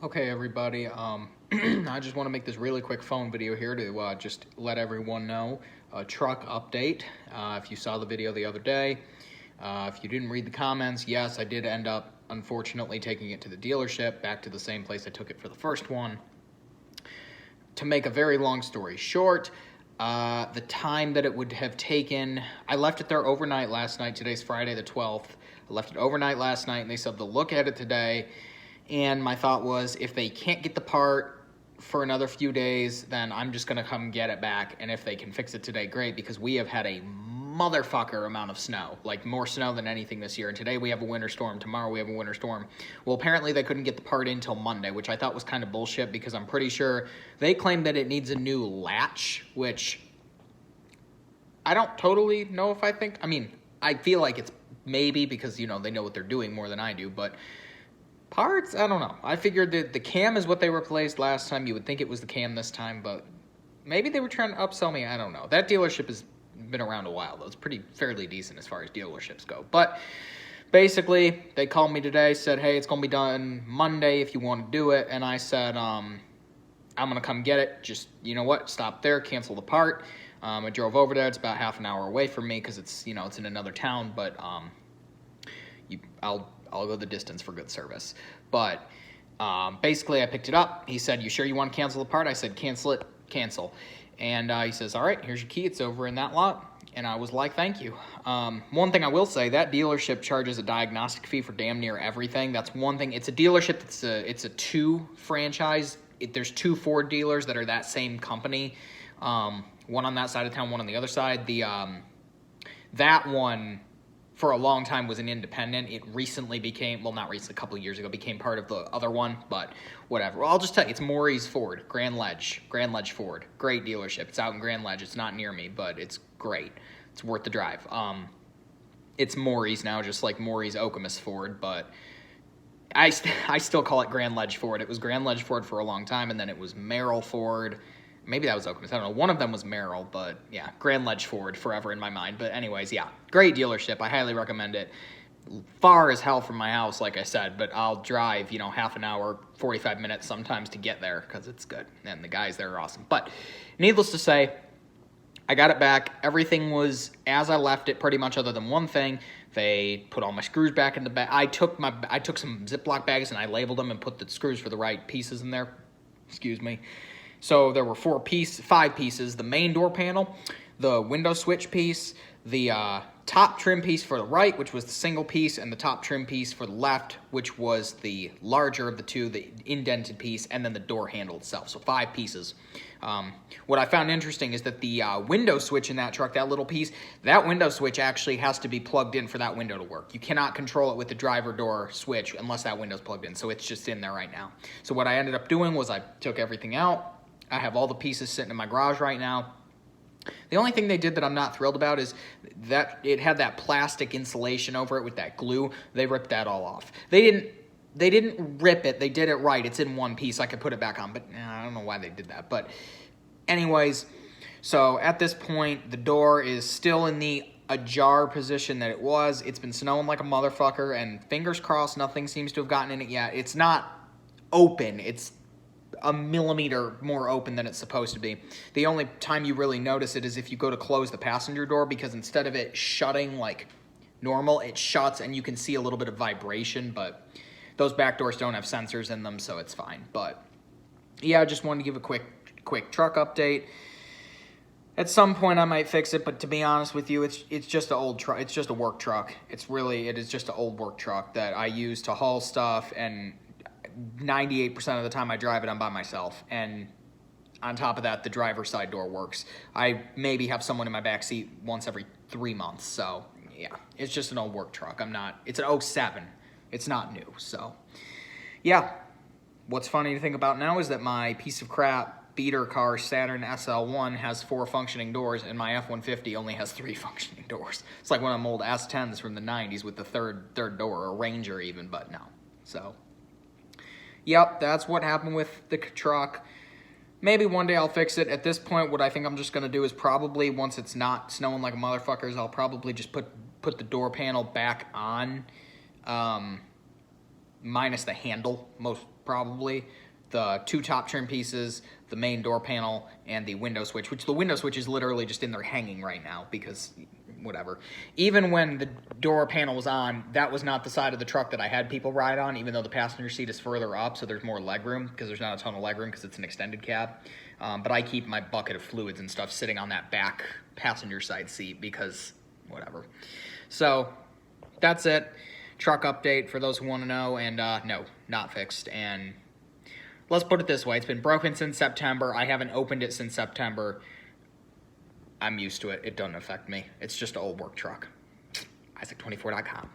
Okay, everybody. I just want to make this really quick phone video here to just let everyone know a truck update. If you saw the video the other day, if you didn't read the comments, yes, I did end up, unfortunately, taking it to the dealership, back to the same place I took it for the first one. To make a very long story short, the time that it would have taken, I left it there overnight last night. Today's Friday the 12th. I left it overnight last night, and they said they'll look at it today. And my thought was, if they can't get the part for another few days, then I'm just going to come get it back. And if they can fix it today, great, because we have had a motherfucker amount of snow, like more snow than anything this year. And today we have a winter storm. Tomorrow we have a winter storm. Well, apparently they couldn't get the part in till Monday, which I thought was kind of bullshit, because I'm pretty sure they claim that it needs a new latch, which I don't totally know if I think. I mean, I feel like it's maybe because, you know, they know what they're doing more than I do, but parts, I don't know. I figured that the cam is what they replaced last time. You would think it was the cam this time, but maybe they were trying to upsell me. I don't know. That dealership has been around a while, though. It's fairly decent as far as dealerships go. But basically, they called me today, said, hey, it's going to be done Monday if you want to do it. And I said, I'm going to come get it. Just, you know what, stop there, cancel the part. I drove over there. It's about half an hour away from me because it's, you know, it's in another town, but I'll go the distance for good service. But basically, I picked it up. He said, you sure you want to cancel the part? I said, cancel it, cancel. And he says, all right, here's your key. It's over in that lot. And I was like, thank you. One thing I will say, that dealership charges a diagnostic fee for damn near everything. That's one thing. It's a dealership that's it's a two franchise. There's two Ford dealers that are that same company. One on that side of town, one on the other side. That one, for a long time, was an independent. It recently became, well, not recently, a couple of years ago, became part of the other one, but whatever. Well, I'll just tell you, it's Maury's Ford, Grand Ledge Ford. Great dealership. It's out in Grand Ledge. It's not near me, but it's great. It's worth the drive. It's Maury's now, just like Maury's Okemos Ford, but I still call it Grand Ledge Ford. It was Grand Ledge Ford for a long time, and then it was Merrill Ford. Maybe that was Okemos. I don't know. One of them was Merrill, but yeah, Grand Ledge Ford forever in my mind. But anyways, yeah, great dealership. I highly recommend it. Far as hell from my house, like I said, but I'll drive, you know, half an hour, 45 minutes sometimes to get there because it's good. And the guys there are awesome. But needless to say, I got it back. Everything was as I left it, pretty much, other than one thing. They put all my screws back in the bag. I took some Ziploc bags and I labeled them and put the screws for the right pieces in there. Excuse me. So there were 5 pieces: the main door panel, the window switch piece, the top trim piece for the right, which was the single piece, and the top trim piece for the left, which was the larger of the two, the indented piece, and then the door handle itself. So 5 pieces. What I found interesting is that the window switch in that truck, that little piece, that window switch actually has to be plugged in for that window to work. You cannot control it with the driver door switch unless that window's plugged in. So it's just in there right now. So what I ended up doing was I took everything out. I have all the pieces sitting in my garage right now. The only thing they did that I'm not thrilled about is that it had that plastic insulation over it with that glue. They ripped that all off. They didn't rip it. They did it right. It's in one piece. I could put it back on, but I don't know why they did that. But anyways, so at this point, the door is still in the ajar position that it was. It's been snowing like a motherfucker, and fingers crossed nothing seems to have gotten in it yet. It's not open. It's a millimeter more open than it's supposed to be. The only time you really notice it is if you go to close the passenger door, because instead of it shutting like normal, it shuts and you can see a little bit of vibration, but those back doors don't have sensors in them, so it's fine. But yeah, I just wanted to give a quick truck update. At some point I might fix it, but to be honest with you, it's just an old truck. It's just a work truck. It is just an old work truck that I use to haul stuff, and 98% of the time I drive it, I'm by myself. And on top of that, the driver's side door works. I maybe have someone in my back seat once every 3 months. So yeah, it's just an old work truck. It's an '07. It's not new. So yeah, what's funny to think about now is that my piece of crap beater car Saturn SL1 has 4 functioning doors, and my F-150 only has 3 functioning doors. It's like one of them old S10s from the 90s with the third door, or Ranger even, but no. So yep, that's what happened with the truck. Maybe one day I'll fix it. At this point, what I think I'm just going to do is probably, once it's not snowing like a motherfucker, is I'll probably just put the door panel back on, minus the handle. probably. The 2 top trim pieces, the main door panel, and the window switch, which the window switch is literally just in there hanging right now because whatever. Even when the door panel was on, that was not the side of the truck that I had people ride on, even though the passenger seat is further up, so there's more legroom because there's not a ton of legroom because it's an extended cab. But I keep my bucket of fluids and stuff sitting on that back passenger side seat because whatever. So that's it. Truck update for those who want to know, and no, not fixed. And let's put it this way, it's been broken since September. I haven't opened it since September. I'm used to it. It doesn't affect me. It's just an old work truck. Isaac24.com.